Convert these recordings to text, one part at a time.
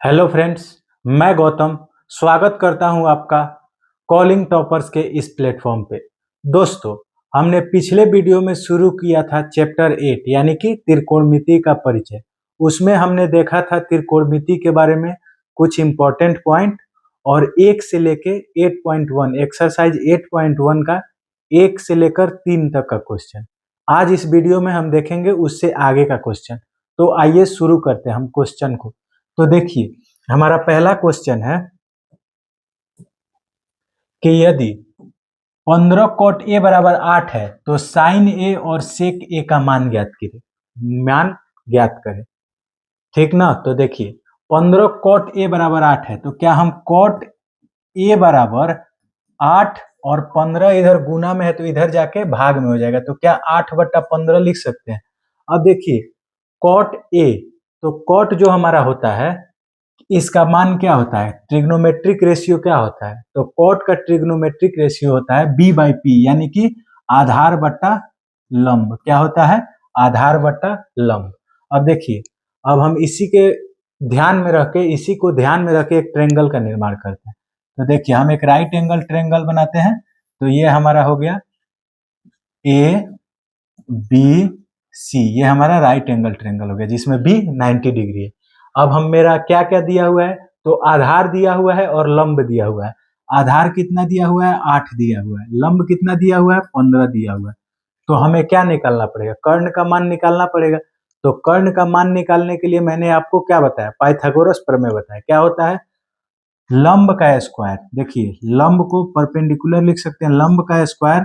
Hello friends, मैं गौतम स्वागत करता हूं आपका कॉलिंग टॉपर्स के इस प्लेटफॉर्म पे। दोस्तों, हमने पिछले वीडियो में शुरू किया था चैप्टर 8 यानी कि त्रिकोणमिति का परिचय। उसमें हमने देखा था त्रिकोणमिति के बारे में कुछ इंपॉर्टेंट पॉइंट और 1 से लेके 8.1 एक्सरसाइज 8.1 का 1 से लेकर 3 तक का क्वेश्चन। आज इस वीडियो में हम देखेंगे उससे आगे का क्वेश्चन। तो आइए शुरू करते हैं हम क्वेश्चन को। तो देखिए, हमारा पहला क्वेश्चन है कि यदि 15 कॉट ए बराबर 8 है तो साइन ए और सेक ए का मान ज्ञात करें। ठीक ना। तो देखिए, 15 कॉट ए बराबर 8 है तो क्या हम कॉट ए बराबर 8 और 15 इधर गुना में है तो इधर जाके भाग में हो जाएगा, तो क्या 8/15 लिख सकते हैं। अब देखिए, कॉट ए, तो कॉट जो हमारा होता है इसका मान क्या होता है, ट्रिग्नोमेट्रिक रेशियो क्या होता है, तो कॉट का ट्रिग्नोमेट्रिक रेशियो होता है बी बाई पी यानी कि आधार बट्टा लंब। क्या होता है, आधार बट्टा लंब। अब देखिए, अब हम इसी को ध्यान में रख के एक ट्रेंगल का निर्माण करते हैं। तो देखिए, हम एक राइट एंगल ट्रेंगल बनाते हैं। तो ये हमारा हो गया ए बी सी, ये हमारा राइट एंगल ट्रेंगल हो गया जिसमें बी 90 डिग्री है। अब हम मेरा क्या क्या दिया हुआ है, तो आधार दिया हुआ है और लंब दिया हुआ है। आधार कितना दिया हुआ है, 8 दिया हुआ है। लंब कितना दिया हुआ है, 15 दिया हुआ है। तो हमें क्या निकालना पड़ेगा, कर्ण का मान निकालना पड़ेगा। तो कर्ण का मान निकालने के लिए मैंने आपको क्या बताया, पाइथागोरस प्रमेय बताया। क्या होता है, लंब का स्क्वायर। देखिए, लंब को परपेंडिकुलर लिख सकते हैं, लंब का स्क्वायर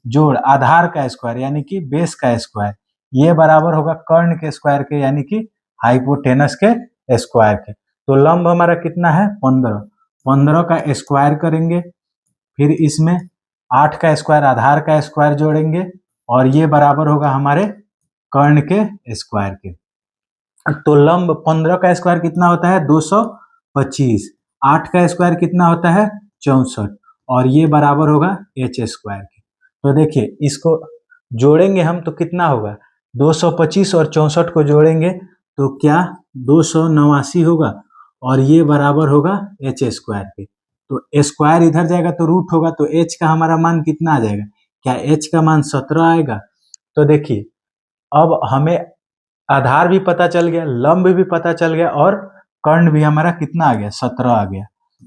जोड़ आधार का स्क्वायर यानी कि बेस का स्क्वायर, ये बराबर होगा कर्ण के स्क्वायर के यानी कि हाइपोटेनस के स्क्वायर के। तो लंब हमारा कितना है, 15। 15 का स्क्वायर करेंगे, फिर इसमें 8 का स्क्वायर आधार का स्क्वायर जोड़ेंगे और ये बराबर होगा हमारे कर्ण के स्क्वायर के। तो लंब 15 का स्क्वायर कितना होता है, 225। 8 का स्क्वायर कितना होता है, 64 और ये बराबर होगा एच स्क्वायर के। तो देखिए, इसको जोड़ेंगे हम तो कितना होगा, 225 और 64 को जोड़ेंगे तो क्या 289 होगा और ये बराबर होगा एच स्क्वायर के। तो स्क्वायर इधर जाएगा तो रूट होगा, तो एच का हमारा मान कितना आ जाएगा, क्या एच का मान 17 आएगा। तो देखिए, अब हमें आधार भी पता चल गया, लंब भी पता चल गया और कर्ण भी हमारा कितना आ गया, 17 आ गया।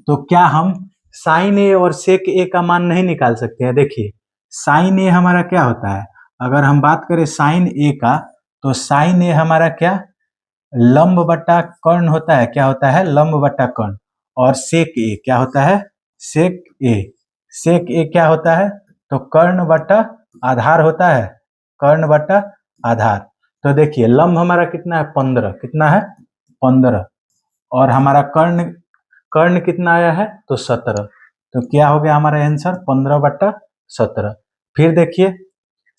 तो क्या हम साइन ए और सेक ए का मान नहीं निकाल सकते हैं। देखिए, साइन ए हमारा क्या होता है, अगर हम बात करें साइन ए का, तो साइन ए हमारा क्या, लंब बट्टा कर्ण होता है। क्या होता है, लंब बट्टा कर्ण। और सेक ए क्या होता है, सेक ए। सेक ए क्या होता है, तो कर्ण बट्टा आधार होता है, कर्ण बट्टा आधार। तो देखिए, लंब हमारा कितना है, 15। कितना है, 15 और हमारा कर्ण कर्ण कितना आया है, तो 17। तो क्या हो गया हमारा आंसर, 15/17। फिर देखिए,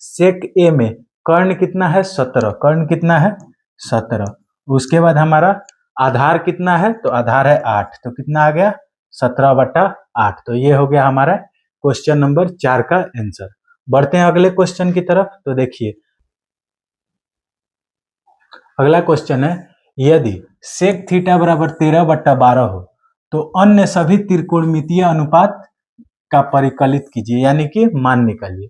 सेक ए में कर्ण कितना है, 17। कर्ण कितना है, 17। उसके बाद हमारा आधार कितना है, तो आधार है 8। तो कितना आ गया, 17/8। तो ये हो गया हमारा क्वेश्चन नंबर 4 का आंसर। बढ़ते हैं अगले क्वेश्चन की तरफ। तो देखिए, अगला क्वेश्चन है, यदि सेक थीटा बराबर 13/12 हो तो अन्य सभी त्रिकोणमितीय अनुपात का परिकलित कीजिए यानी कि मान निकालिए।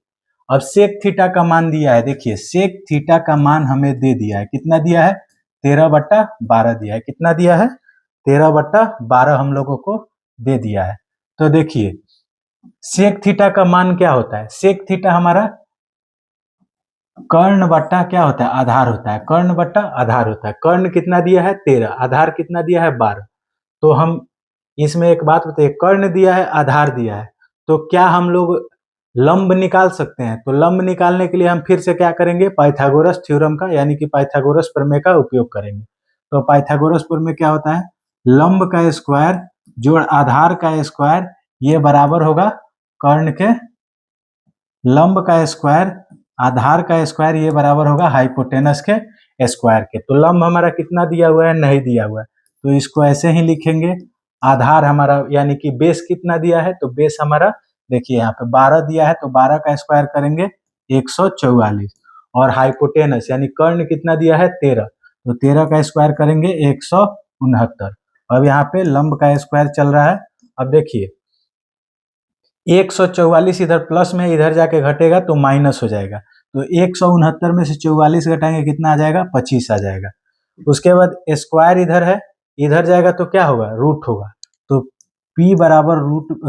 अब सेक थीटा का मान दिया है। देखिए, सेक थीटा का मान हमें दे दिया है, कितना दिया है, 13/12 दिया है। कितना दिया है, 13/12 हम लोगों को दे दिया है। तो देखिए, सेक थीटा का मान क्या होता है, सेक थीटा हमारा कर्ण बट्टा क्या होता है, आधार होता है। कर्ण बट्टा आधार होता है। कर्ण कितना दिया है, 13। आधार कितना दिया है, 12। तो हम इसमें एक बात बताइए, कर्ण दिया है आधार दिया है, तो क्या हम लोग लंब निकाल सकते हैं। तो लंब निकालने के लिए हम फिर से क्या करेंगे, पाइथागोरस थ्योरम का यानी कि पाइथागोरस प्रमेय का उपयोग करेंगे। तो पाइथागोरस प्रमेय क्या होता है, लंब का स्क्वायर जोड़ आधार का स्क्वायर, ये बराबर होगा कर्ण के, लंब का स्क्वायर आधार का स्क्वायर, ये बराबर होगा हाइपोटेनस के स्क्वायर के। तो लंब हमारा कितना दिया हुआ है, नहीं दिया हुआ है, तो इसको ऐसे ही लिखेंगे। आधार हमारा यानी कि बेस कितना दिया है, तो बेस हमारा देखिए यहाँ पे 12 दिया है, तो 12 का स्क्वायर करेंगे 144। और हाइपोटेनस यानी कर्ण कितना दिया है, 13, तो 13 का स्क्वायर करेंगे 169। अब यहाँ पे लंब का स्क्वायर चल रहा है। अब देखिए 144 इधर प्लस में, इधर जाके घटेगा तो माइनस हो जाएगा। तो 169 में से 44 घटाएंगे कितना आ जाएगा, 25 आ जाएगा। उसके बाद स्क्वायर इधर है, इधर जाएगा तो क्या होगा, रूट होगा। तो p बराबर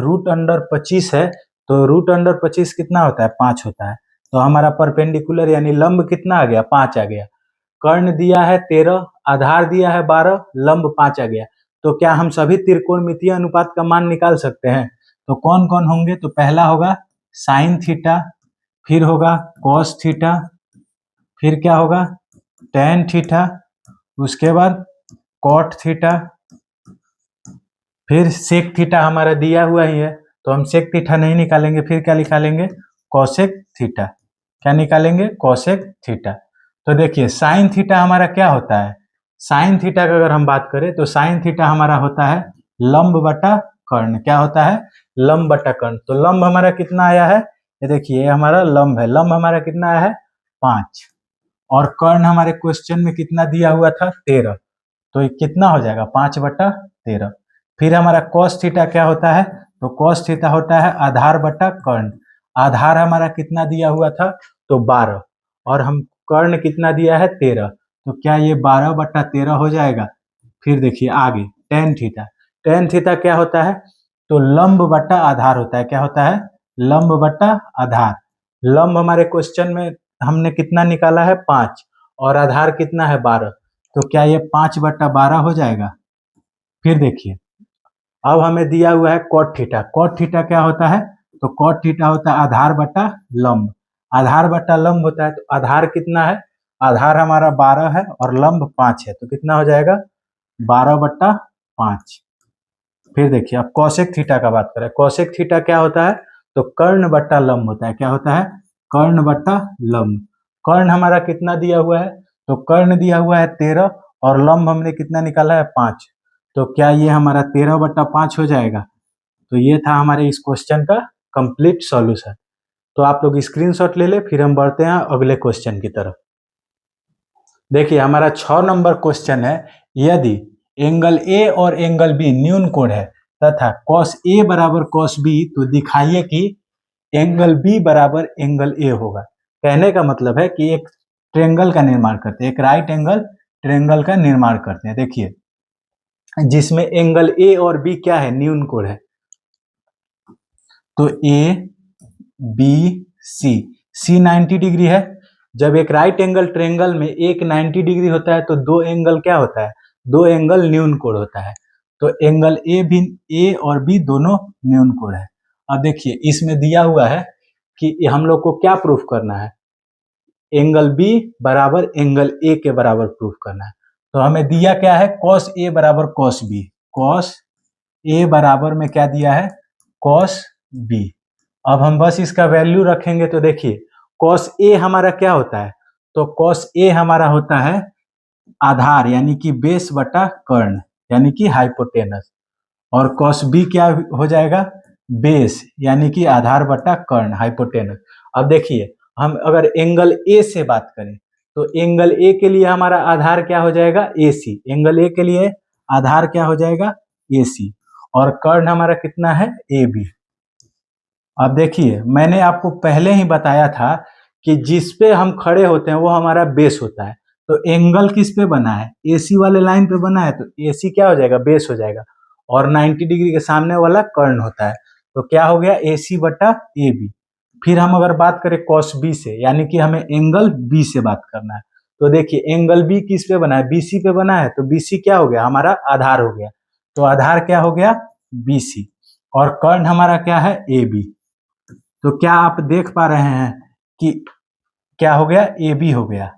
रूट अंडर 25 है, तो रूट अंडर 25 कितना होता है, 5 होता है। तो हमारा परपेंडिकुलर यानी लंब कितना आ गया, 5 आ गया। कर्ण दिया है 13, आधार दिया है 12, लंब 5 आ गया। तो क्या हम सभी त्रिकोणमितीय अनुपात का मान निकाल सकते हैं? तो कौन कौन होंगे, तो पहला होगा साइन थीटा, फिर होगा कॉस थीटा, फिर क्या होगा टेन थीटा, उसके बाद कॉट थीटा, फिर सेक थीटा हमारा दिया हुआ ही है तो हम सेक थीटा नहीं निकालेंगे, फिर क्या निकालेंगे, कॉसेक थीटा। क्या निकालेंगे, कॉसेक थीटा। तो देखिए साइन थीटा हमारा क्या होता है, साइन थीटा का अगर हम बात करें तो साइन थीटा हमारा होता है लंब बटा कर्ण। क्या होता है, लंब बटा कर्ण। तो लंब हमारा कितना आया है, ये देखिए हमारा लंब है, लंब हमारा कितना आया है 5, और कर्ण हमारे क्वेश्चन में कितना दिया हुआ था 13, तो ये कितना हो जाएगा 5/13। फिर हमारा कॉस थीटा क्या होता है, तो कॉस थीटा होता है आधार बटा कर्ण। आधार हमारा कितना दिया हुआ था, तो 12, और हम कर्ण कितना दिया है 13, तो क्या ये 12/13 हो जाएगा। फिर देखिए आगे टेन थीटा, टेन थीटा क्या होता है, तो लंब बटा आधार होता है। क्या होता है, लंब बटा आधार। लंब हमारे क्वेश्चन में हमने कितना निकाला है 5, और आधार कितना है 12, तो क्या ये 5/12 हो जाएगा। फिर देखिए अब हमें दिया हुआ है कॉट थीटा, कॉट थीटा क्या होता है, तो कॉट थीटा होता है आधार बटा लंब। आधार बटा लंब होता है, तो आधार कितना है, आधार हमारा 12 है और लंब 5 है, तो कितना हो जाएगा 12/5। फिर देखिए अब कॉसेक थीटा का बात करें, कॉसेक थीटा क्या होता है, तो कर्ण बटा लंब होता है। क्या होता है, कर्ण बटा लंब। कर्ण हमारा कितना दिया हुआ है, तो कर्ण दिया हुआ है 13, और लंब हमने कितना निकाला है 5, तो क्या ये हमारा 13/5 हो जाएगा। तो ये था हमारे इस क्वेश्चन का कंप्लीट सॉल्यूशन। तो आप लोग स्क्रीनशॉट ले ले, फिर हम बढ़ते हैं अगले क्वेश्चन की तरफ। देखिए हमारा 6 नंबर क्वेश्चन है, यदि एंगल ए और एंगल बी न्यून कोण है तथा कॉस ए बराबर कॉस बी, तो दिखाइए कि एंगल बी बराबर एंगल ए होगा। कहने का मतलब है कि एक ट्रेंगल का निर्माण करते हैं, एक राइट एंगल ट्रेंगल का निर्माण करते हैं। देखिए जिसमें एंगल ए और बी क्या है, न्यून कोण है। तो A B C, C 90 degree है। जब एक राइट एंगल ट्रेंगल में एक 90 डिग्री होता है तो दो एंगल क्या होता है, दो एंगल न्यून कोण होता है। तो एंगल ए और बी दोनों न्यून कोण है। अब देखिए इसमें दिया हुआ है कि हम लोग को क्या प्रूफ करना है, एंगल बी बराबर एंगल ए के बराबर प्रूफ करना है। तो हमें दिया क्या है, कॉस ए बराबर कॉस बी, कॉस ए बराबर में क्या दिया है, कॉस बी। अब हम बस इसका वैल्यू रखेंगे तो देखिए कॉस ए हमारा क्या होता है, तो कॉस ए हमारा होता है आधार यानी कि बेस बटा कर्ण यानी कि हाइपोटेनस, और कॉस बी क्या हो जाएगा, बेस यानी कि आधार बटा कर्ण हाइपोटेनस। अब देखिए हम अगर एंगल ए से बात करें तो एंगल ए के लिए हमारा आधार क्या हो जाएगा, ए सी। एंगल ए के लिए आधार क्या हो जाएगा, ए सी, और कर्ण हमारा कितना है, ए बी। अब देखिए मैंने आपको पहले ही बताया था कि जिस पे हम खड़े होते हैं वो हमारा बेस होता है। तो एंगल किस पे बना है, एसी वाले लाइन पे बना है, तो एसी क्या हो जाएगा, बेस हो जाएगा, और 90 डिग्री के सामने वाला कर्ण होता है। तो क्या हो गया, एसी बटा ए बी। फिर हम अगर बात करें कॉस बी से, यानी कि हमें एंगल बी से बात करना है, तो देखिए एंगल बी किस पे बना है, बीसी पे बना है, तो बीसी क्या हो गया, हमारा आधार हो गया। तो आधार क्या हो गया, बीसी, और कर्ण हमारा क्या है, ए बी। तो क्या आप देख पा रहे हैं कि क्या हो गया, ए बी हो गया।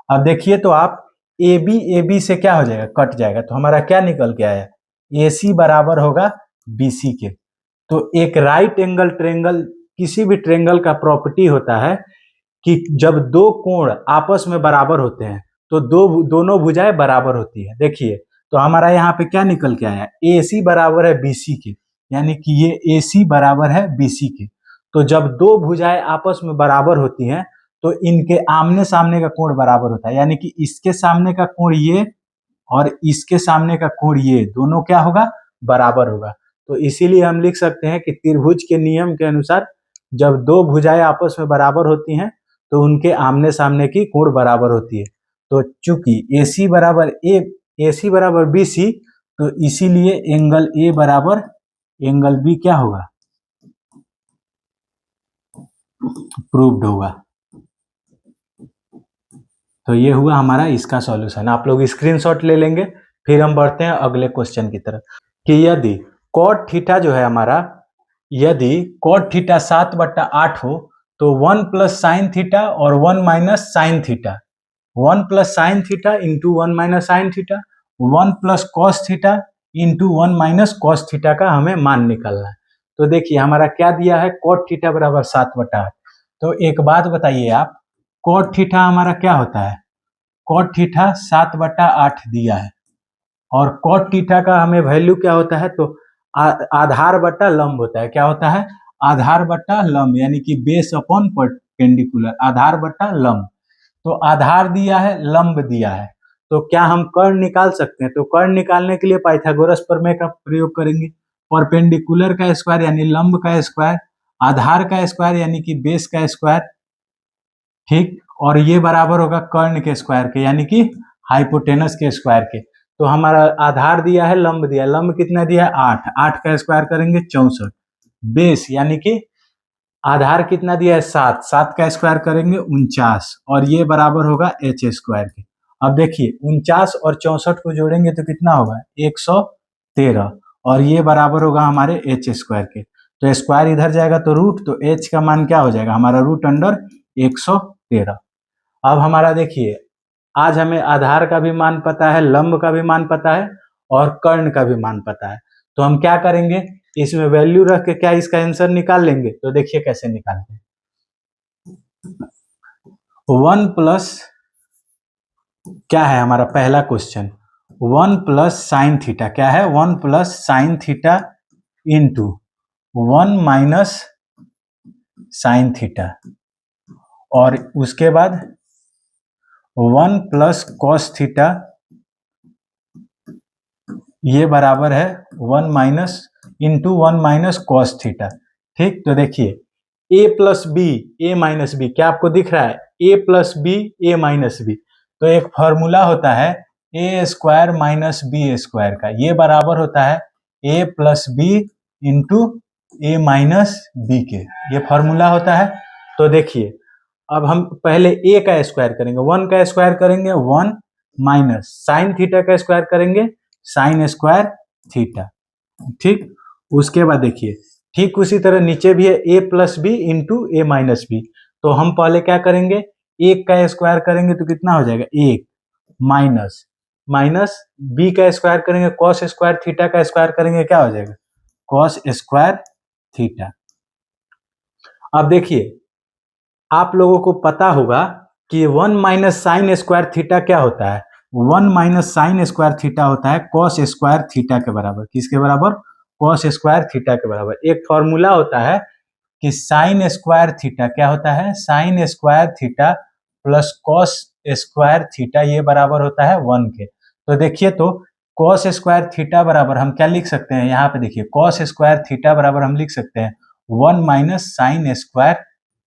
अब देखिए तो आप ए बी से क्या हो जाएगा, कट जाएगा, तो हमारा क्या निकल के आया, ए सी बराबर होगा बी सी के। तो एक राइट एंगल ट्रेंगल, किसी भी ट्रेंगल का प्रॉपर्टी होता है कि जब दो कोण आपस में बराबर होते हैं तो दोनों भुजाएं बराबर होती है। देखिए तो हमारा यहाँ पे क्या निकल के आया, ए सी बराबर है बी सी के, यानी कि ये ए सी बराबर है बी सी के। तो जब दो भुजाएं आपस में बराबर होती हैं तो इनके आमने सामने का कोण बराबर होता है, यानी कि इसके सामने का कोण ये और इसके सामने का कोण ये दोनों क्या होगा, बराबर होगा। तो इसीलिए हम लिख सकते हैं कि त्रिभुज के नियम के अनुसार जब दो भुजाएं आपस में बराबर होती हैं तो उनके आमने सामने की कोण बराबर होती है। तो चूंकि AC बराबर BC, तो इसीलिए एंगल A बराबर एंगल B क्या होगा, प्रूव्ड होगा। तो ये हुआ हमारा इसका सॉल्यूशन। आप लोग स्क्रीनशॉट ले लेंगे। फिर हम बढ़ते हैं अगले क्वेश्चन की तरफ कि यदि कॉट थीटा जो है हमारा, यदि कॉट थीटा 7/8 हो तो 1 प्लस साइन थीटा और 1 minus sine theta, 1 plus sine theta into 1 minus sine theta, 1 plus cos theta into 1 minus cos theta का हमें मान निकालना है। तो देखिए हमारा क्या दिया है, कॉट थीटा बराबर 7/8। तो एक बात बताइए आप, कॉट थीटा हमारा क्या होता है, कॉट थीटा 7/8 दिया है और कॉट थीटा का हमें वैल्यू क्या होता है, तो आधार बटा लंब होता है। क्या होता है, आधार बटा लंब, यानी कि बेस अपॉन परपेंडिकुलर, आधार बटा लंब। तो आधार दिया है, लंब दिया है, तो क्या हम कर्ण निकाल सकते हैं। तो कर्ण निकालने के लिए पाइथागोरस प्रमेय का प्रयोग करेंगे। परपेंडिकुलर का स्क्वायर यानी लंब का स्क्वायर, आधार का स्क्वायर यानी कि बेस का स्क्वायर, ठीक, और ये बराबर होगा कर्ण के स्क्वायर के यानी कि हाइपोटेनस के स्क्वायर के। तो हमारा आधार दिया है, लंब दिया है, लंब कितना दिया है 8, 8 का स्क्वायर करेंगे 64, बेस यानी कि आधार कितना दिया है 7, 7 का स्क्वायर करेंगे 49, और ये बराबर होगा h स्क्वायर के। अब देखिए 49 और 64 को जोड़ेंगे तो कितना होगा 113, और ये बराबर होगा हमारे h स्क्वायर के। तो स्क्वायर इधर जाएगा तो रूट, तो h का मान क्या हो जाएगा हमारा रूट अंडर 113। अब हमारा देखिए आज हमें आधार का भी मान पता है, लंब का भी मान पता है और कर्ण का भी मान पता है। तो हम क्या करेंगे, इसमें वैल्यू रख के क्या इसका आंसर निकाल लेंगे। तो देखिए कैसे निकालते हैं, 1 प्लस क्या है हमारा पहला क्वेश्चन, 1 प्लस साइन थीटा, क्या है 1 plus sine theta into 1 minus sine theta, और उसके बाद 1 प्लस कॉस थीटा, ये बराबर है 1 minus into 1 minus cos theta. ठीक, तो देखिए a plus B A minus B, क्या आपको दिख रहा है a plus B A minus B, तो एक फॉर्मूला होता है A square minus B square का, ये बराबर होता है a plus B into A minus B के, ये फॉर्मूला होता है। तो देखिए अब हम पहले a का स्क्वायर करेंगे, 1 का स्क्वायर करेंगे 1 माइनस साइन थीटा का स्क्वायर करेंगे साइन स्क्वायर थीटा, ठीक। उसके बाद देखिए ठीक उसी तरह नीचे भी है a plus B into A minus B, तो हम पहले क्या करेंगे 1 का स्क्वायर करेंगे तो कितना हो जाएगा 1 माइनस माइनस बी का स्क्वायर करेंगे कॉस स्क्वायर थीटा का स्क्वायर करेंगे क्या हो जाएगा कॉस स्क्वायर थीटा। अब देखिए आप लोगों को पता होगा कि 1 माइनस साइन स्क्वायर थीटा क्या होता है, 1 माइनस साइन स्क्वायर थीटा होता है कॉस स्क्वायर थीटा के बराबर, किसके बराबर कॉस स्क्वायर थीटा के बराबर। एक फॉर्मूला होता है कि साइन स्क्वायर थीटा क्या होता है, sine square theta plus cos square theta, ये बराबर होता है 1 के। तो देखिए तो कॉस स्क्वायर थीटा बराबर हम क्या लिख सकते हैं, यहाँ पे देखिए कॉस स्क्वायर थीटा बराबर हम लिख सकते हैं 1 माइनस साइन स्क्वायर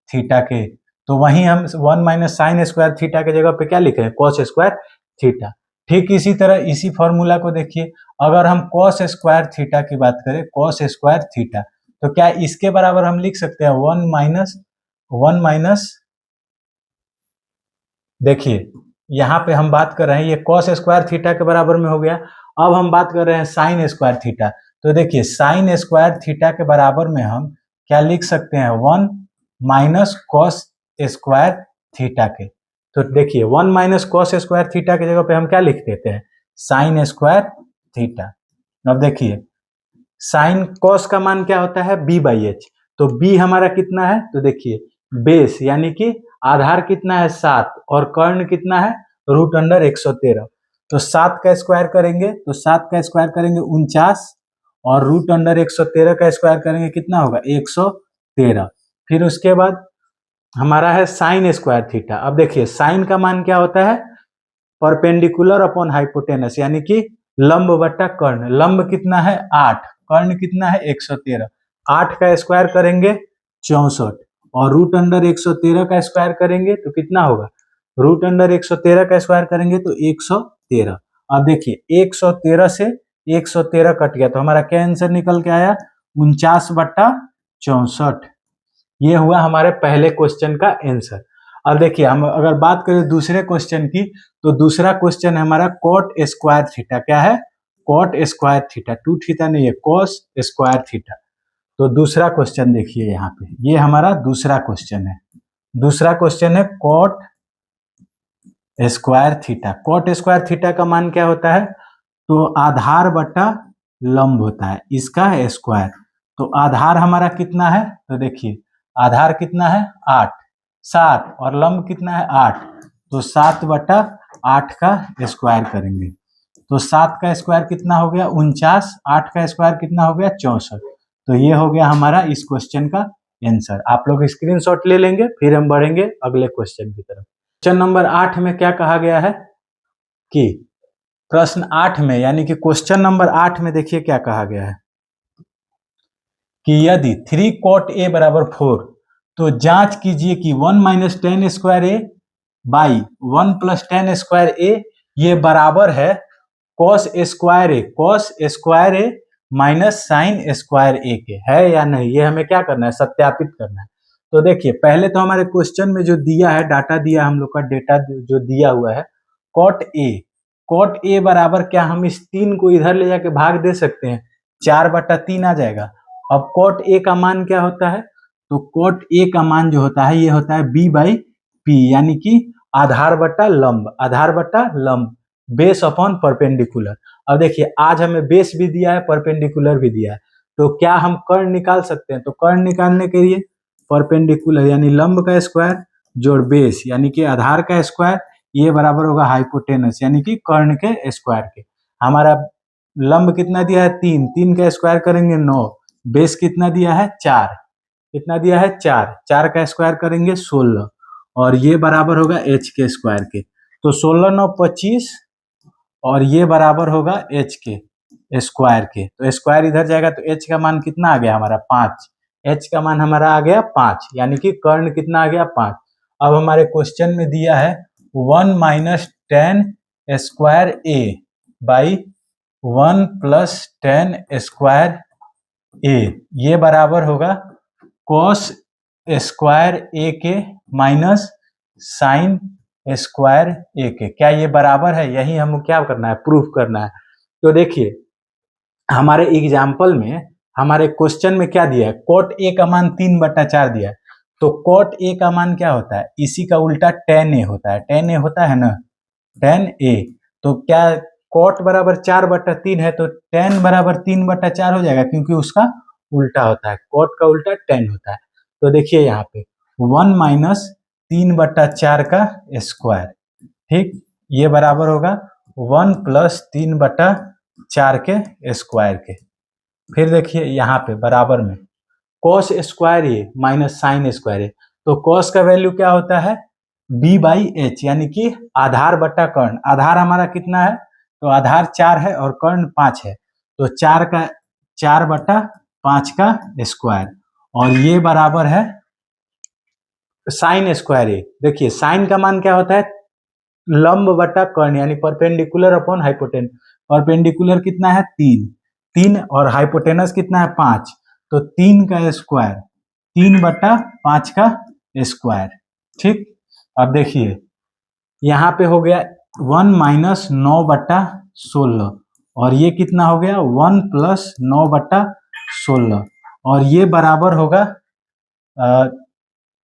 थीटा के। तो वहीं हम 1 माइनस साइन स्क्वायर थीटा के जगह पे क्या लिख रहे हैं कॉस स्क्वायर थीटा। ठीक इसी तरह इसी फॉर्मूला को देखिए, अगर हम कॉस स्क्वायर थीटा की बात करें कॉस स्क्वायर थीटा, तो क्या इसके बराबर हम लिख सकते हैं 1 माइनस देखिए यहाँ पे हम बात कर रहे हैं ये कॉस स्क्वायर थीटा के बराबर में हो गया। अब हम बात कर रहे हैं साइन स्क्वायर थीटा, तो देखिए साइन स्क्वायर थीटा के बराबर में हम क्या लिख सकते हैं 1 माइनस कॉस स्क्वायर थीटा के। तो देखिए 1 माइनस कॉस स्क्वायर थीटा की जगह पे हम क्या लिख देते हैं साइन स्क्वायर थीटा। अब देखिए साइन कॉस का मान क्या होता है b/h, तो b हमारा कितना है, तो देखिए बेस यानी कि आधार कितना है 7 और कर्ण कितना है रूट अंडर 113, तो 7 का स्क्वायर करेंगे तो 7 का स्क्वायर करेंगे 49 और रूट अंडर 113 का स्क्वायर करेंगे कितना होगा 113। फिर उसके बाद हमारा है साइन स्क्वायर थीटा। अब देखिए साइन का मान क्या होता है परपेंडिकुलर अपॉन हाइपोटेनस, यानी कि लंब बटा कर्ण। लंब कितना है 8, कर्ण कितना है 113। 8 का स्क्वायर करेंगे 64 और रूट अंडर 113 का स्क्वायर करेंगे तो कितना होगा, रूट अंडर 113 का स्क्वायर करेंगे तो 113। अब देखिए 113 से 113 कट गया तो हमारा क्या आंसर निकल के आया, 49/64। ये हुआ हमारे पहले क्वेश्चन का आंसर। अब देखिए हम अगर बात करें दूसरे क्वेश्चन की, तो दूसरा क्वेश्चन है हमारा कॉट स्क्वायर थीटा। क्या है, कॉट स्क्वायर थीटा, 2 थीटा नहीं है, कॉस स्क्वायर थीटा। तो दूसरा क्वेश्चन देखिए यहाँ पे, ये हमारा दूसरा क्वेश्चन है। दूसरा क्वेश्चन है cot square theta. Cot square theta का मान क्या होता है, तो आधार बटा लंब होता है, इसका स्क्वायर। तो आधार हमारा कितना है, तो देखिए आधार कितना है 8, 7 और लंब कितना है 8, तो 7/8 का स्क्वायर करेंगे तो 7 का स्क्वायर कितना हो गया 49, 8 का स्क्वायर कितना हो गया 64। तो ये हो गया हमारा इस क्वेश्चन का आंसर। आप लोग स्क्रीनशॉट ले लेंगे, फिर हम बढ़ेंगे अगले क्वेश्चन की तरफ। क्वेश्चन नंबर 8 में क्या कहा गया है कि प्रश्न 8 में, यानी कि क्वेश्चन नंबर 8 में देखिए क्या कहा गया है कि यदि 3 cot a बराबर 4, तो जांच कीजिए कि 1 minus 10 square A by 1 plus 10 square A ये बराबर है cos square A minus sine square A के, है या नहीं। ये हमें क्या करना है, सत्यापित करना है। तो देखिए पहले तो हमारे क्वेश्चन में जो दिया है, डाटा दिया, हम लोग का डेटा जो दिया हुआ है कॉट ए बराबर, क्या हम इस 3 को इधर ले जाके भाग दे सकते हैं, 4/3 आ जाएगा। अब कॉट ए का मान क्या होता है, तो कॉट ए का मान जो होता है ये होता है b बाई पी, यानी कि आधार बटा लंब, बेस अपॉन परपेंडिकुलर। अब देखिए आज हमें बेस भी दिया है, परपेंडिकुलर भी दिया है, तो क्या हम कर्ण निकाल सकते हैं। तो कर्ण निकालने के लिए परपेंडिकुलर यानी लंब का स्क्वायर जोड़ बेस यानी कि आधार का स्क्वायर, ये बराबर होगा हाइपोटेनस यानी कि कर्ण के स्क्वायर के। हमारा लंब कितना दिया है 3, 3 का स्क्वायर करेंगे 9, बेस कितना दिया है 4, कितना दिया है 4, 4 का स्क्वायर करेंगे 16 और ये बराबर होगा h के स्क्वायर के। तो 16 9 25 और ये बराबर होगा h के स्क्वायर के। तो स्क्वायर इधर जाएगा तो h का मान कितना आ गया हमारा 5, h का मान हमारा आ गया 5, यानी कि कर्ण कितना आ गया 5। अब हमारे क्वेश्चन में दिया है 1 minus 10 square A by 1 plus 10 square A, ये बराबर होगा कॉस स्क्वायर ए के माइनस साइन स्क्वायर ए के। क्या ये बराबर है, यही हमको क्या करना है, प्रूफ करना है। तो देखिए हमारे एग्जाम्पल में, हमारे क्वेश्चन में क्या दिया है, कॉट ए का मान 3/4 दिया है। तो कॉट ए का मान क्या होता है, इसी का उल्टा tan ए होता है, tan ए होता है ना, tan ए। तो क्या कॉट बराबर 4/3 है, तो tan बराबर 3/4 हो जाएगा, क्योंकि उसका उल्टा होता है, कॉट का उल्टा tan होता है। तो देखिए यहाँ पे 1 माइनस 3/4 का स्क्वायर, ठीक, ये बराबर होगा 1 प्लस 3/4 के स्क्वायर के। फिर देखिए यहाँ पे बराबर में cos square A minus sine square ए, तो कॉस का वैल्यू क्या होता है b बाई एच, यानी कि आधार बटा कर्ण। आधार हमारा कितना है, तो आधार 4 है और कर्ण 5 है, तो 4/5 का स्क्वायर और ये बराबर है साइन स्क्वायर ए। देखिए साइन का मान क्या होता है, लंब बटा कर्ण यानी परपेंडिकुलर अपॉन हाइपोटेनस। परपेंडिकुलर कितना है 3 और हाइपोटेनस कितना है 5, तो 3 का स्क्वायर 3/5 का स्क्वायर, ठीक। अब देखिए यहाँ पे हो गया 1 माइनस 9/16 और ये कितना हो गया 1 प्लस 9/16 और ये बराबर होगा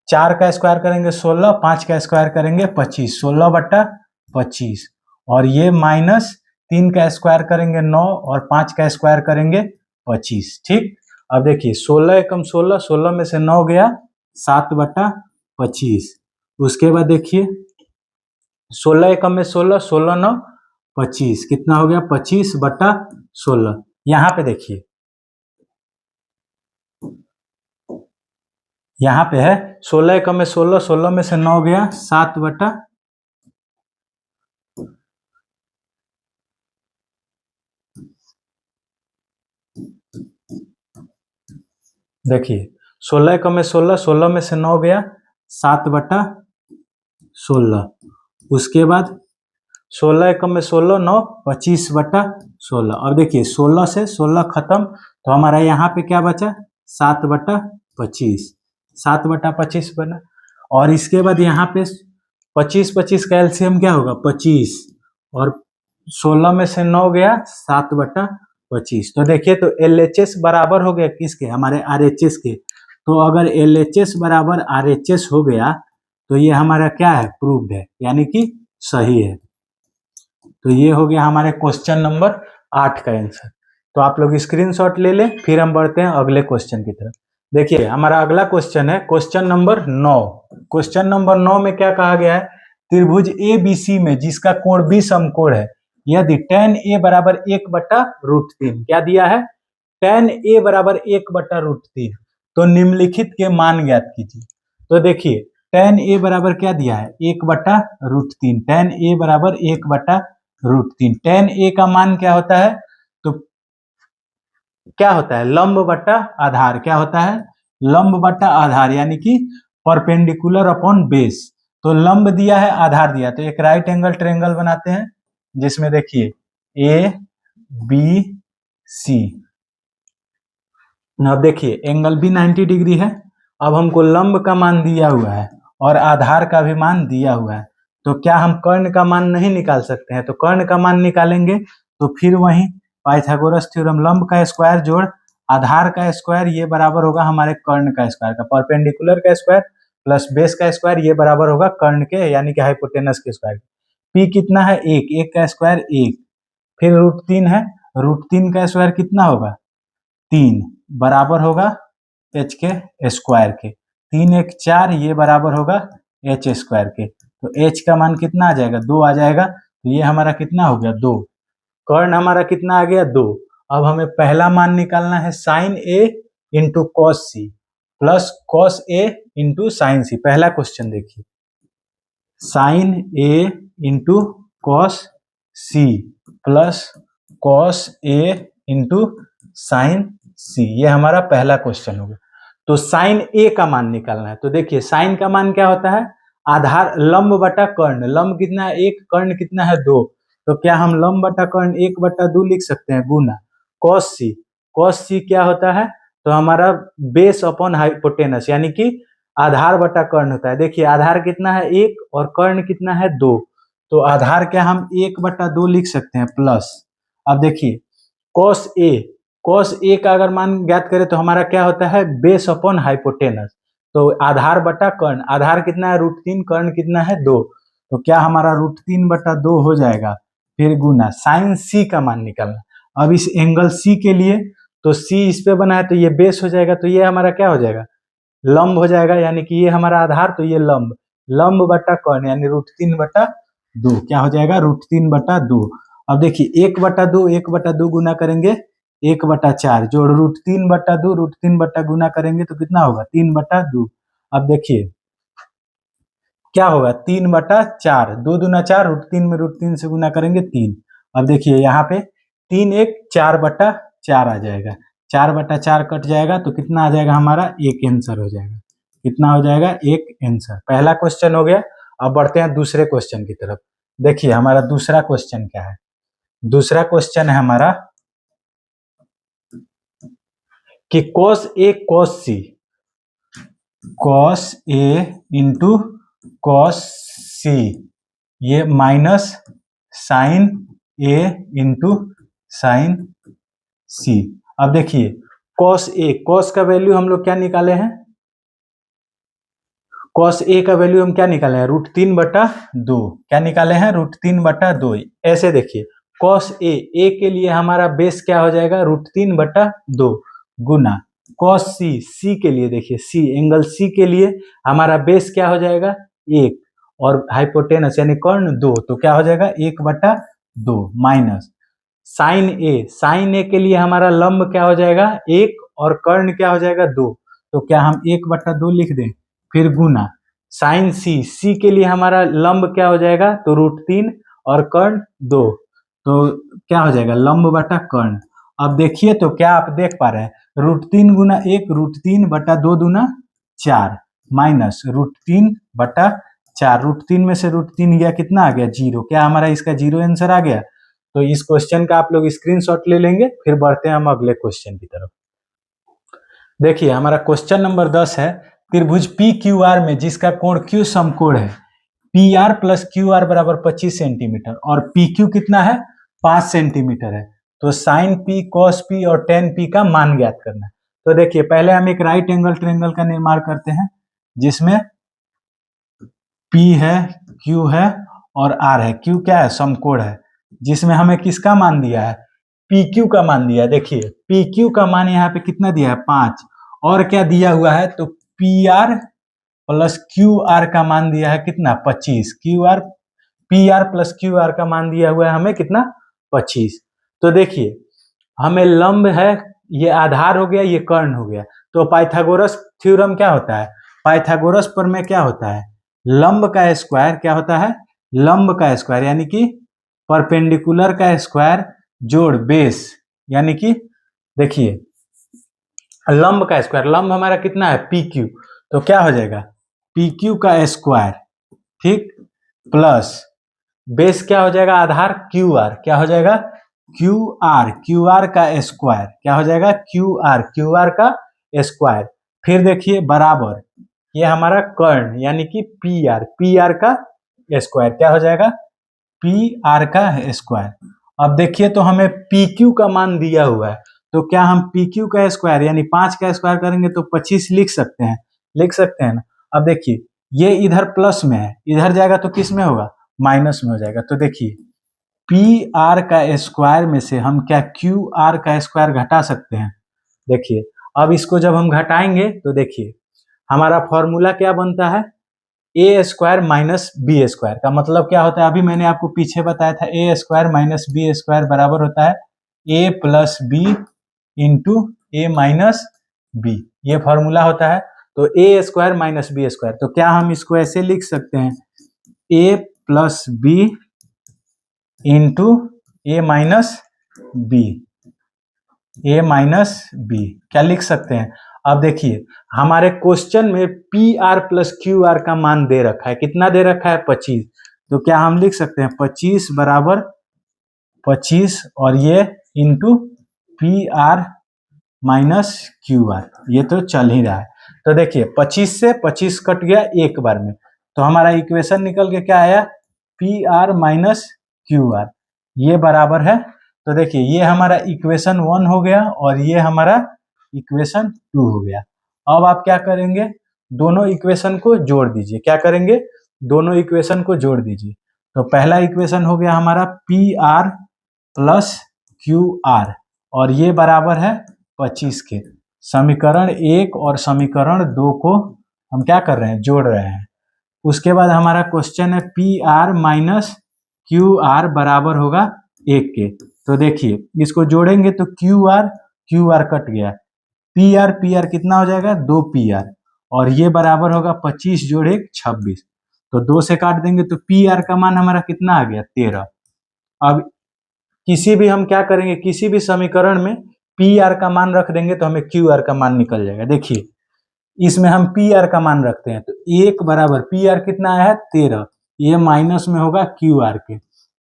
4 का स्क्वायर करेंगे 16, 5 का स्क्वायर करेंगे 25, 16/25 और ये माइनस 3 का स्क्वायर करेंगे 9 और 5 का स्क्वायर करेंगे 25, ठीक। अब देखिए 16 एकम 16, 16 में से 9 गया 7/25। उसके बाद देखिए 16 एकम में 16, 16 9 25, कितना हो गया 25/16। यहाँ पे देखिए यहाँ पे है 16 एकम में 16, 16 में से 9 गया 7/25, देखिए 16 कम में 16, 16 में से 9 गया 7/16। उसके बाद 16 कम में 16, 9 25/16। और देखिए 16 से 16 खत्म, तो हमारा यहाँ पे क्या बचा 7/25, 7/25 बना। और इसके बाद यहाँ पे 25 25 का एलसीएम क्या होगा 25, और 16 में से 9 गया 7/25। तो देखिए तो LHS बराबर हो गया किसके, हमारे RHS के। तो अगर LHS बराबर RHS हो गया तो ये हमारा क्या है, प्रूव्ड है, यानी कि सही है। तो ये हो गया हमारे क्वेश्चन नंबर 8 का आंसर। तो आप लोग स्क्रीनशॉट ले लें, फिर हम बढ़ते हैं अगले क्वेश्चन की तरफ। देखिए हमारा अगला क्वेश्चन है क्वेश्चन नंबर 9। क्वेश्चन नंबर 9 में क्या कहा गया है, त्रिभुज ABC में जिसका कोण B समकोण है, यदि tan A बराबर 1/√3, क्या दिया है tan A बराबर 1/√3, तो निम्नलिखित के मान ज्ञात कीजिए। तो देखिए tan A बराबर क्या दिया है 1/√3, tan A बराबर 1/√3। tan A का मान क्या होता है, तो क्या होता है लंब बटा आधार, क्या होता है लंब बटा आधार, यानी कि परपेंडिकुलर अपॉन बेस। तो लंब दिया है आधार दिया, तो एक राइट एंगल ट्रायंगल बनाते हैं जिसमें देखिए ABC। अब देखिए एंगल भी 90 डिग्री है। अब हमको लंब का मान दिया हुआ है और आधार का भी मान दिया हुआ है, तो क्या हम कर्ण का मान नहीं निकाल सकते हैं, तो कर्ण का मान निकालेंगे तो फिर वही पाइथागोरस थ्योरम, लंब का स्क्वायर जोड़ आधार का स्क्वायर, ये बराबर होगा हमारे कर्ण का स्क्वायर का, परपेंडिकुलर का स्क्वायर प्लस बेस का स्क्वायर, ये बराबर होगा कर्ण के यानी कि हाइपोटेनस के स्क्वायर। पी कितना है 1, 1 का स्क्वायर 1, फिर √3 है, √3 का स्क्वायर कितना होगा 3, बराबर होगा h के स्क्वायर के, 3 1 4, ये बराबर होगा h स्क्वायर के। तो h का मान कितना आ जाएगा 2 आ जाएगा, तो ये हमारा कितना हो गया 2। कर्ण हमारा कितना आ गया 2। अब हमें पहला मान निकालना है sine A into cos C plus cos A into sine C। पहला क्वेश्चन देखिए sine A into cos C plus cos A into sine C, ये हमारा पहला क्वेश्चन होगा। तो साइन A का मान निकालना है, तो देखिए साइन का मान क्या होता है आधार लंब बटा कर्ण, लंब कितना है 1, कर्ण कितना है 2, तो क्या हम लंब बटा कर्ण 1/2 लिख सकते हैं गुना कॉस C। कॉस C क्या होता है, तो हमारा बेस अपॉन हाइपोटेनस, यानी कि आधार बटा कर्ण होता है। देखिए आधार कितना है 1 और कर्ण कितना है 2, तो आधार क्या हम 1/2 लिख सकते हैं प्लस। अब देखिए कॉस A का अगर मान ज्ञात करें तो हमारा क्या होता है बेस अपॉन हाइपोटेनस, तो आधार बटा कर्ण, आधार कितना है √3, कर्ण कितना है 2, तो क्या हमारा √3/2 हो जाएगा, फिर गुना साइन C का मान निकालना। अब इस एंगल C के लिए, तो C इस पे बना है तो ये बेस हो जाएगा, तो ये हमारा क्या हो जाएगा लंब हो जाएगा, यानी कि ये हमारा आधार, तो ये लंब, लंब बटा कर्ण यानी √3/2 क्या हो जाएगा √3/2। अब देखिए 1/2, 1/2 गुना करेंगे 1/4, जो √3/2, √3 गुना करेंगे तो कितना होगा 3/2। अब देखिए क्या होगा 3/4, 2 दूना 4, √3 में √3 से गुना करेंगे 3। अब देखिए यहाँ पे 3 1 4/4 आ जाएगा, 4/4 कट जाएगा तो कितना आ जाएगा हमारा एक आंसर हो जाएगा, कितना हो जाएगा एक आंसर। पहला क्वेश्चन हो गया। अब बढ़ते हैं दूसरे क्वेश्चन की तरफ। देखिए हमारा दूसरा क्वेश्चन क्या है, दूसरा क्वेश्चन है हमारा कि cos A cos C, cos A into cos C, ये minus sine A into sine C। अब देखिए cos A, cos का वैल्यू हम लोग क्या निकाले हैं, cos A का वैल्यू हम क्या निकाले हैं √3/2, क्या निकाले हैं √3/2। ऐसे देखिए cos A के लिए हमारा बेस क्या हो जाएगा √3/2 गुना cos C के लिए, देखिए C एंगल C के लिए हमारा बेस क्या हो जाएगा 1 और हाइपोटेनस यानी कर्ण 2, तो क्या हो जाएगा 1/2 माइनस साइन A के लिए हमारा लंब क्या हो जाएगा 1 और कर्ण क्या हो जाएगा 2, तो क्या हम 1/2 लिख दें, फिर गुना साइन C के लिए हमारा लंब क्या हो जाएगा तो √3 और कर्ण 2, तो क्या हो जाएगा लंब बटा कर्ण। अब देखिए तो क्या आप देख पा रहे हैं, √3 गुना 1 √3 बटा 2 दूना 4 माइनस √3/4। √3 में से √3 गया कितना आ गया 0। क्या हमारा इसका 0 आंसर आ गया। तो इस क्वेश्चन का आप लोग स्क्रीनशॉट ले लेंगे। फिर बढ़ते हैं हम अगले क्वेश्चन की तरफ। देखिए हमारा क्वेश्चन नंबर 10 है, त्रिभुज पी क्यू आर में जिसका कोण क्यू समकोण है, P R plus Q R बराबर 25 सेंटीमीटर और पी क्यू कितना है 5 सेंटीमीटर है। तो साइन पी कॉस पी और टेन पी का मान ज्ञात करना है। तो देखिए पहले हम एक राइट एंगल ट्रायंगल का निर्माण करते हैं जिसमें पी है क्यू है और आर है। क्यू क्या है समकोण है, जिसमें हमें किसका मान दिया है पी क्यू का मान दिया है। देखिए पी क्यू का मान यहाँ पे कितना दिया है 5 और क्या दिया हुआ है तो P R plus Q R का मान दिया है कितना 25। Q R P R plus Q R का मान दिया हुआ है हमें कितना 25। तो देखिए हमें लंब है, ये आधार हो गया, ये कर्ण हो गया। तो पाइथागोरस थ्योरम क्या होता है, पाइथागोरस प्रमेय क्या होता है, लंब का स्क्वायर क्या होता है, लंब का स्क्वायर यानी कि परपेंडिकुलर का स्क्वायर जोड़ बेस, यानी कि देखिए लंब का स्क्वायर, लंब हमारा कितना है पी क्यू, तो क्या हो जाएगा पी क्यू का स्क्वायर, ठीक, प्लस बेस क्या हो जाएगा आधार क्यू आर, क्या हो जाएगा क्यू आर का स्क्वायर, क्या हो जाएगा क्यू आर का स्क्वायर। फिर देखिए बराबर ये हमारा कर्ण यानी कि पी आर का स्क्वायर, क्या हो जाएगा पी आर का स्क्वायर। अब देखिए तो हमें पी क्यू का मान दिया हुआ है, तो क्या हम पी क्यू का स्क्वायर यानी 5 का स्क्वायर करेंगे तो 25 लिख सकते हैं, लिख सकते हैं ना। अब देखिए ये इधर प्लस में है, इधर जाएगा तो किस में होगा माइनस में हो जाएगा। तो देखिए पी आर का स्क्वायर में से हम क्या क्यू आर का स्क्वायर घटा सकते हैं। देखिए अब इसको जब हम घटाएंगे तो देखिए हमारा फॉर्मूला क्या बनता है A square minus B square. का मतलब क्या होता है, अभी मैंने आपको पीछे बताया था ए स्क्वायर माइनस बी स्क्वायर बराबर होता है ए plus B into A minus B, ये फॉर्मूला होता है। तो ए स्क्वायर माइनस बी स्क्वायर, तो क्या हम इसको ऐसे लिख सकते हैं ए plus B into A minus B, A minus B क्या लिख सकते हैं। अब देखिए हमारे क्वेश्चन में P R plus Q R का मान दे रखा है, कितना दे रखा है 25। तो क्या हम लिख सकते हैं 25 बराबर 25 और ये into P R minus Q R, ये तो चल ही रहा है। तो देखिए 25 से 25 कट गया एक बार में, तो हमारा इक्वेशन निकल के क्या आया P R minus Q R, ये बराबर है। तो देखिए ये हमारा इक्वेशन 1 हो गया और ये हमारा इक्वेशन 2 हो गया। अब आप क्या करेंगे दोनों इक्वेशन को जोड़ दीजिए, क्या करेंगे दोनों इक्वेशन को जोड़ दीजिए। तो पहला इक्वेशन हो गया हमारा P R plus Q R और ये बराबर है 25 के। समीकरण 1 और समीकरण 2 को हम क्या कर रहे हैं जोड़ रहे हैं। उसके बाद हमारा क्वेश्चन है P R minus Q R बराबर होगा 1 के। तो देखिए इसको जोड़ेंगे तो क्यू आर कट गया, पी आर कितना हो जाएगा 2 पी आर और ये बराबर होगा 25 जोड़ 1 26। तो 2 से काट देंगे तो पी आर का मान हमारा कितना आ गया 13। अब किसी भी हम क्या करेंगे किसी भी समीकरण में पी आर का मान रख देंगे तो हमें क्यू आर का मान निकल जाएगा। देखिए इसमें हम पी आर का मान रखते हैं तो 1 बराबर पी आर कितना आया है 13, ये माइनस में होगा क्यू आर के।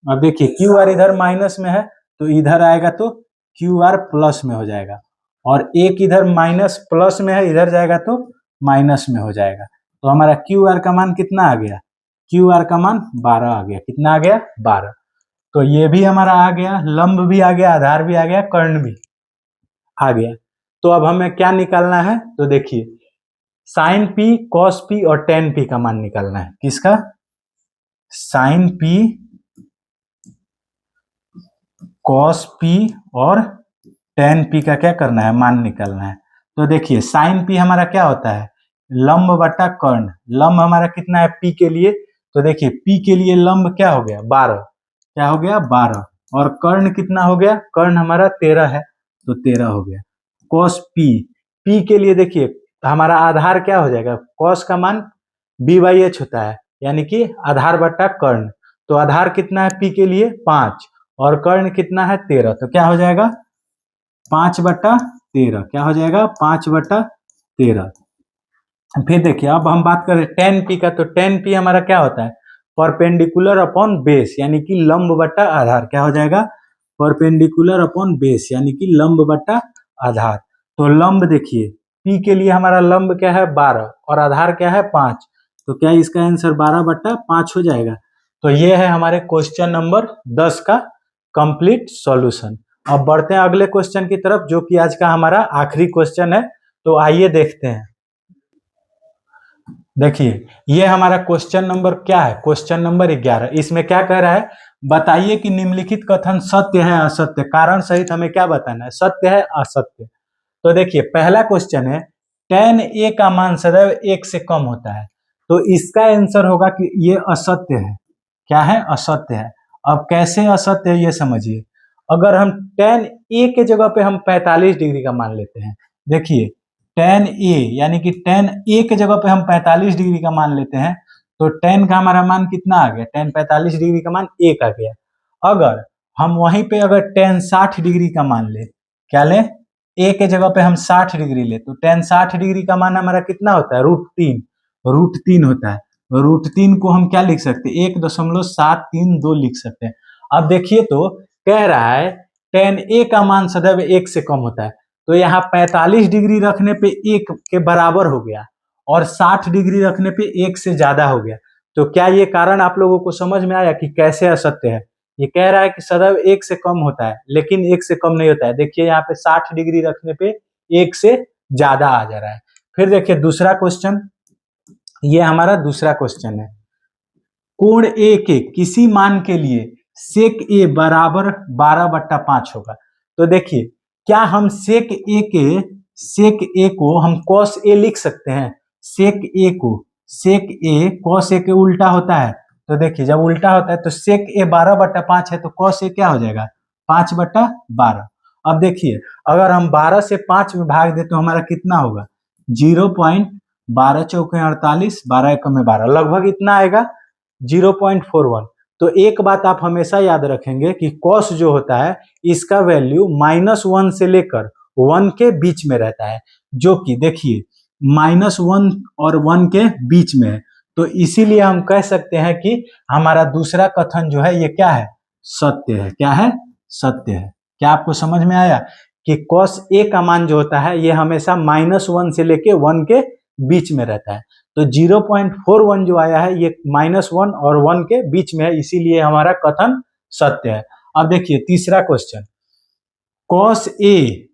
अब देखिए क्यू आर इधर माइनस में है तो इधर आएगा तो क्यू आर प्लस में हो जाएगा और एक इधर माइनस प्लस में है इधर जाएगा तो माइनस में हो जाएगा। तो हमारा क्यू आर का मान कितना आ गया क्यू आर का मान 12 आ गया, कितना आ गया 12। तो ये भी हमारा आ गया, लंब भी आ गया, आधार भी आ गया, कर्ण भी आ गया। तो अब हमें क्या निकालना है तो देखिए साइन पी कॉस पी और टेन पी का मान निकालना है। किसका साइन पी कॉस पी और टेन पी का क्या करना है मान निकालना है। तो देखिए साइन पी हमारा क्या होता है लंब बटा कर्ण, लंब हमारा कितना है पी के लिए, तो देखिए पी के लिए लंब क्या हो गया 12, क्या हो गया 12 और कर्ण कितना हो गया कर्ण हमारा 13 है तो 13 हो गया। कॉस पी के लिए देखिए हमारा आधार क्या हो जाएगा कॉस का मान b/h होता है यानी कि आधार बटा कर्ण। तो आधार कितना है पी के लिए 5 और कर्ण कितना है 13, तो क्या हो जाएगा 5/13 क्या हो जाएगा 5/13। फिर देखिए अब हम बात करें tan p का, तो tan p हमारा क्या होता है परपेंडिकुलर अपॉन बेस यानी कि लंब बटा आधार। क्या हो जाएगा परपेंडिकुलर अपॉन बेस यानी कि लंब बटा आधार। तो लंब देखिए p के लिए हमारा लंब क्या है 12 और आधार क्या है 5, तो क्या इसका आंसर 12/5 हो जाएगा। तो ये है हमारे क्वेश्चन नंबर 10 का कंप्लीट सॉल्यूशन। अब बढ़ते हैं अगले क्वेश्चन की तरफ जो कि आज का हमारा आखिरी क्वेश्चन है। तो आइए देखते हैं। देखिए ये हमारा क्वेश्चन नंबर क्या है, क्वेश्चन नंबर 11। इसमें क्या कह रहा है बताइए कि निम्नलिखित कथन सत्य है असत्य, कारण सहित हमें क्या बताना है सत्य है असत्य। तो देखिए पहला क्वेश्चन है tan a का मान सदैव 1 से कम होता है, तो इसका आंसर होगा कि ये असत्य है। क्या है असत्य है। अब कैसे असत्य है ये समझिए। अगर हम tan a के जगह पे हम 45 डिग्री का मान लेते हैं, देखिए tan a यानी कि tan a के जगह पे हम 45 डिग्री का मान लेते हैं, तो tan का हमारा मान कितना आ गया tan 45 डिग्री का मान 1 आ गया। अगर हम वहीं पे अगर tan 60 डिग्री का मान ले, क्या ले a के जगह पे हम 60 डिग्री ले, तो tan 60 डिग्री का मान हमारा कितना होता है √3 होता है। √3 को हम क्या लिख सकते हैं 1.732 लिख सकते हैं। अब देखिए तो कह रहा है tan a का मान सदैव 1 से कम होता है, तो यहाँ 45 डिग्री रखने पे 1 के बराबर हो गया और 60 डिग्री रखने पे 1 से ज्यादा हो गया। तो क्या ये कारण आप लोगों को समझ में आया कि कैसे असत्य है। ये कह रहा है कि सदैव 1 से कम होता है लेकिन 1 से कम नहीं होता है। देखिए यहाँ पे 60 डिग्री रखने पे 1 से ज्यादा आ जा रहा है। फिर देखिए दूसरा क्वेश्चन, ये हमारा दूसरा क्वेश्चन है। कोण ए के किसी मान के लिए सेक ए बराबर 12/5 होगा। तो देखिए क्या हम सेक ए को हम कॉस ए लिख सकते हैं। सेक ए कॉस ए के उल्टा होता है, तो देखिए जब उल्टा होता है तो सेक ए 12/5 है, तो कॉस ए क्या हो जाएगा 5/12। अब देखिए अगर हम 12 से 5 में भाग दे तो हमारा कितना होगा 0.12 चौके 48, 12 एकम 12, लगभग इतना आएगा 0.41। तो एक बात आप हमेशा याद रखेंगे कि कॉस जो होता है इसका वैल्यू -1 से लेकर 1 के बीच में रहता है, जो कि देखिए -1 और 1 के बीच में है। तो इसीलिए हम कह सकते हैं कि हमारा दूसरा कथन जो है ये क्या है सत्य है। क्या है सत्य है। क्या आपको समझ में आया कि कॉस ए का मान जो होता है ये हमेशा -1 से लेके 1 के बीच में रहता है। तो 0.41 जो आया है ये -1 और 1 के बीच में है, इसीलिए हमारा कथन सत्य है। अब देखिए तीसरा क्वेश्चन, कॉस ए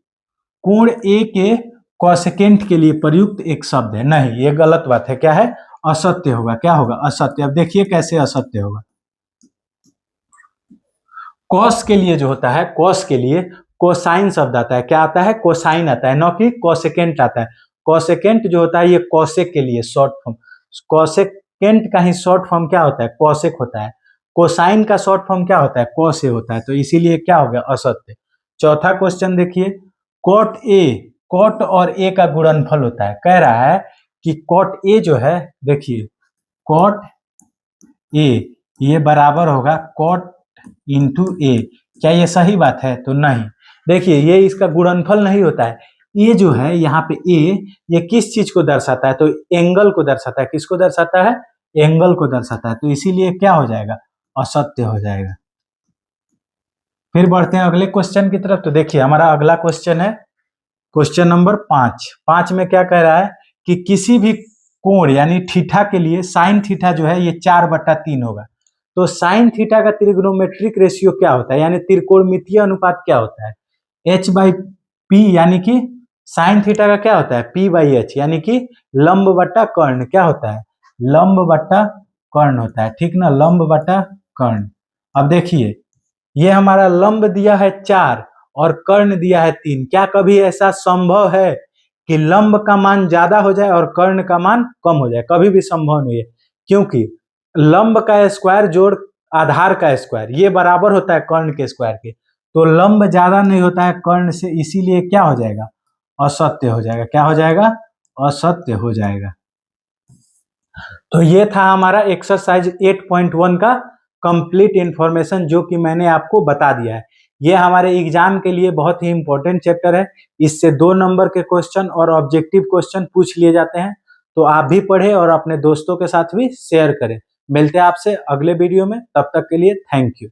कोण ए के कॉसेकेंट के लिए प्रयुक्त एक शब्द है। नहीं ये गलत बात है। क्या है असत्य होगा। क्या होगा असत्य। अब देखिए कैसे असत्य होगा। कॉस के लिए जो होता है कॉस के लिए कोसाइन शब्द आता है। क्या आता है कोसाइन आता है, न कि कॉसेकेंट आता है। कॉसेकेंट जो होता है ये कॉसेक के लिए शॉर्ट फॉर्म, कॉसेकेंट का ही शॉर्ट फॉर्म क्या होता है कॉसेक होता है। कोसाइन का शॉर्ट फॉर्म क्या होता है कॉस ए होता है, तो इसीलिए क्या हो गया असत्य। चौथा क्वेश्चन देखिए, कॉट और ए का गुणनफल होता है। कह रहा है कि कॉट ए जो है देखिए कॉट ए ये बराबर होगा कॉट इंटू ए। क्या ये सही बात है, तो नहीं। देखिए ये इसका गुणनफल नहीं होता है। ये जो है यहाँ पे ए ये किस चीज को दर्शाता है, तो एंगल को दर्शाता है। किसको दर्शाता है एंगल को दर्शाता है, तो इसीलिए क्या हो जाएगा असत्य हो जाएगा। फिर बढ़ते हैं अगले क्वेश्चन की तरफ। तो देखिए हमारा अगला क्वेश्चन है क्वेश्चन नंबर 5 में क्या कह रहा है कि किसी भी कोण यानी थीटा के लिए साइन थीटा जो है ये 4/3 होगा। तो साइन थीटा का त्रिगोनोमेट्रिक रेशियो क्या होता है यानी त्रिकोणमितीय अनुपात क्या होता है h/p, यानी कि साइन थीटा का क्या होता है p/h, यानी कि लंब बटा कर्ण क्या होता है लंब बटा कर्ण होता है। ठीक ना लंब बटा कर्ण। अब देखिए ये हमारा लंब दिया है 4 और कर्ण दिया है 3। क्या कभी ऐसा संभव है कि लंब का मान ज्यादा हो जाए और कर्ण का मान कम हो जाए, कभी भी संभव नहीं है। क्योंकि लंब का स्क्वायर जोड़ आधार का स्क्वायर ये बराबर होता है कर्ण के स्क्वायर के, तो लंब ज्यादा नहीं होता है कर्ण से, इसीलिए क्या हो जाएगा असत्य हो जाएगा। क्या हो जाएगा असत्य हो जाएगा। तो ये था हमारा एक्सरसाइज 8.1 का कंप्लीट इंफॉर्मेशन जो कि मैंने आपको बता दिया है। ये हमारे एग्जाम के लिए बहुत ही इंपॉर्टेंट चैप्टर है। इससे 2 नंबर के क्वेश्चन और ऑब्जेक्टिव क्वेश्चन पूछ लिए जाते हैं। तो आप भी पढ़ें और अपने दोस्तों के साथ भी शेयर करें। मिलते हैं आपसे अगले वीडियो में, तब तक के लिए थैंक यू।